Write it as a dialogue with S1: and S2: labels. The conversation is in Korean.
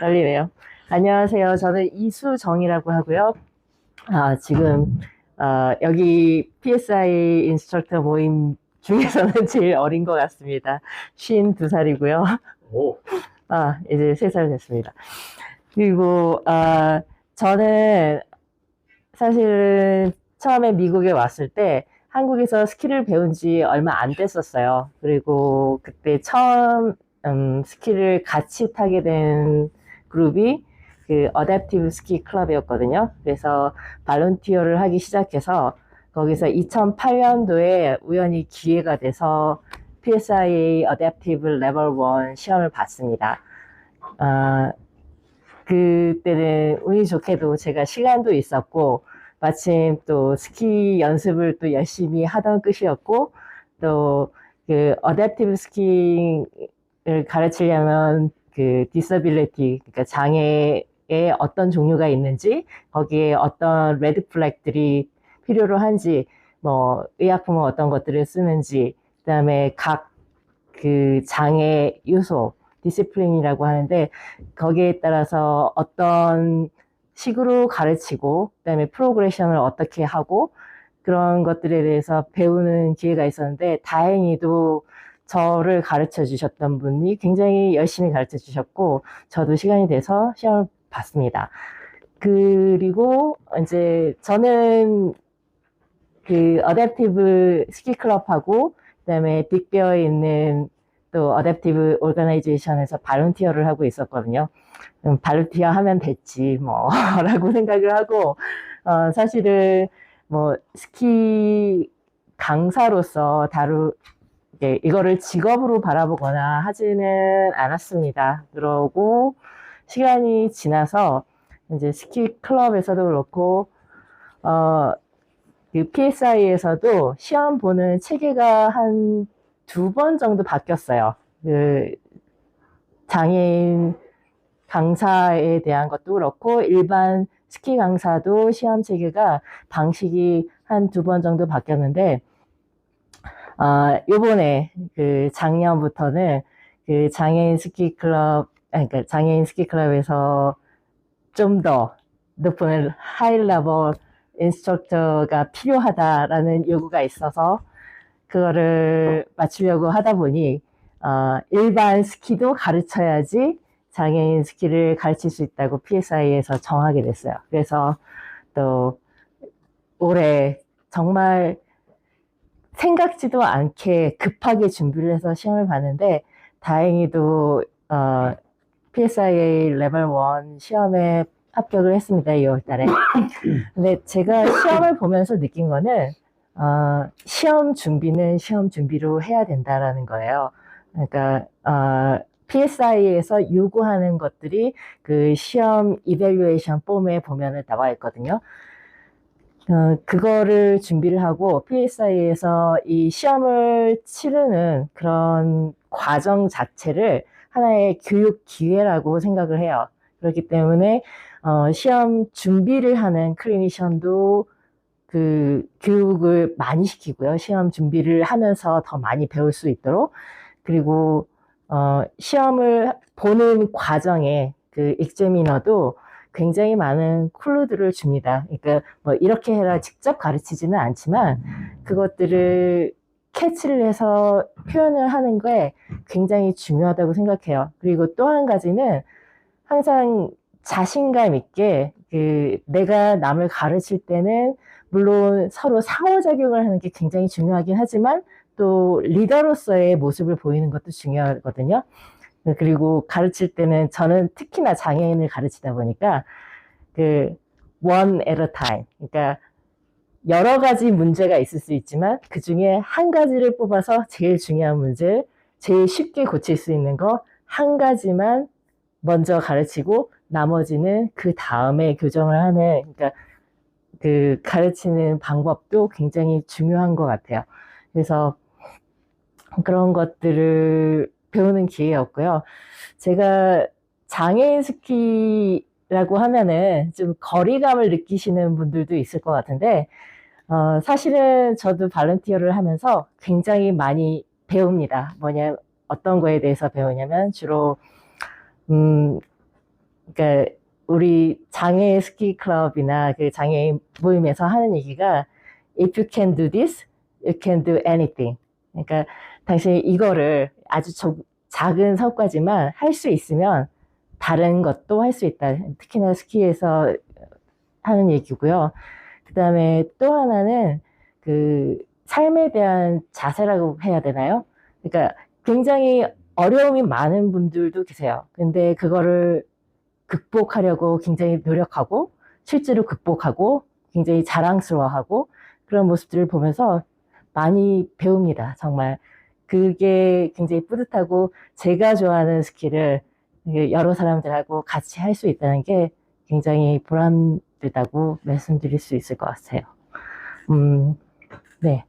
S1: 떨리네요. 안녕하세요. 저는 이수정이라고 하고요. 지금, 여기 PSI 인스트럭터 모임 중에서는 제일 어린 것 같습니다. 52살이고요.
S2: 오,
S1: 이제 3살 됐습니다. 그리고, 저는 사실 처음에 미국에 왔을 때 한국에서 스키를 배운 지 얼마 안 됐었어요. 그리고 그때 처음 스키를 같이 타게 된 그룹이 그 어댑티브 스키 클럽이었거든요. 그래서 발런티어를 하기 시작해서 거기서 2008년도에 우연히 기회가 돼서 PSIA 어댑티브 레벨 1 시험을 봤습니다. 그때는 운이 좋게도 제가 시간도 있었고 마침 또 스키 연습을 또 열심히 하던 끝이었고 또 그 어댑티브 스키를 가르치려면 그 디서빌리티 그러니까 장애의 어떤 종류가 있는지 거기에 어떤 레드 플렉들이 필요로 한지 뭐 의약품은 어떤 것들을 쓰는지 그다음에 각 그 장애 요소 디시플린이라고 하는데 거기에 따라서 어떤 식으로 가르치고 그다음에 프로그레션을 어떻게 하고 그런 것들에 대해서 배우는 기회가 있었는데 다행히도 저를 가르쳐 주셨던 분이 굉장히 열심히 가르쳐 주셨고 저도 시간이 돼서 시험을 봤습니다. 그리고 이제 저는 그 어댑티브 스키 클럽하고 그다음에 빅베어에 있는 또 어댑티브 오르가나이제이션에서 발런티어를 하고 있었거든요. 발런티어 하면 됐지 뭐 라고 생각을 하고 사실은 뭐 스키 강사로서 이거를 직업으로 바라보거나 하지는 않았습니다. 그러고 시간이 지나서 이제 스키 클럽에서도 그렇고 그 PSI에서도 시험 보는 체계가 한 2번 정도 바뀌었어요. 그 장애인 강사에 대한 것도 그렇고 일반 스키 강사도 시험 체계가 방식이 한 2번 정도 바뀌었는데 요번에 그 작년부터는 그 장애인 스키 클럽 그러니까 장애인 스키 클럽에서 좀 더 높은 하이 레벨 인스트럭터가 필요하다라는 요구가 있어서 그거를 맞추려고 하다 보니 일반 스키도 가르쳐야지 장애인 스키를 가르칠 수 있다고 PSI에서 정하게 됐어요. 그래서 또 올해 정말 생각지도 않게 급하게 준비를 해서 시험을 봤는데 다행히도 PSIA 레벨 1 시험에 합격을 했습니다. 2월 달에. 근데 제가 시험을 보면서 느낀 거는 시험 준비는 시험 준비로 해야 된다라는 거예요. 그러니까 PSI에서 요구하는 것들이 그 시험 이밸류에이션 폼에 보면은 나와 있거든요. 그거를 준비를 하고 PSI에서 이 시험을 치르는 그런 과정 자체를 하나의 교육 기회라고 생각을 해요. 그렇기 때문에 시험 준비를 하는 클리니션도 그 교육을 많이 시키고요. 시험 준비를 하면서 더 많이 배울 수 있도록. 그리고 시험을 보는 과정에 그 익제미너도 굉장히 많은 클루들을 줍니다. 그러니까 뭐 이렇게 해라 직접 가르치지는 않지만 그것들을 캐치를 해서 표현을 하는 게 굉장히 중요하다고 생각해요. 그리고 또 한 가지는 항상 자신감 있게 그 내가 남을 가르칠 때는 물론 서로 상호작용을 하는 게 굉장히 중요하긴 하지만 또 리더로서의 모습을 보이는 것도 중요하거든요. 그리고 가르칠 때는 저는 특히나 장애인을 가르치다 보니까 그 one at a time 그러니까 여러 가지 문제가 있을 수 있지만 그 중에 한 가지를 뽑아서 제일 중요한 문제 제일 쉽게 고칠 수 있는 거 한 가지만 먼저 가르치고 나머지는 그 다음에 교정을 하는 그러니까 그 가르치는 방법도 굉장히 중요한 것 같아요. 그래서 그런 것들을 배우는 기회였고요. 제가 장애인 스키라고 하면은 좀 거리감을 느끼시는 분들도 있을 것 같은데 사실은 저도 발런티어를 하면서 굉장히 많이 배웁니다. 어떤 거에 대해서 배우냐면 주로 그러니까 우리 장애 스키 클럽이나 그 장애인 모임에서 하는 얘기가 If you can do this, you can do anything. 그러니까 당신이 이거를 아주 작은 성과지만 할 수 있으면 다른 것도 할 수 있다. 특히나 스키에서 하는 얘기고요. 그 다음에 또 하나는 그 삶에 대한 자세라고 해야 되나요? 그러니까 굉장히 어려움이 많은 분들도 계세요. 근데 그거를 극복하려고 굉장히 노력하고 실제로 극복하고 굉장히 자랑스러워하고 그런 모습들을 보면서 많이 배웁니다. 정말 그게 굉장히 뿌듯하고 제가 좋아하는 스키를 여러 사람들하고 같이 할 수 있다는 게 굉장히 보람되다고 말씀드릴 수 있을 것 같아요. 네.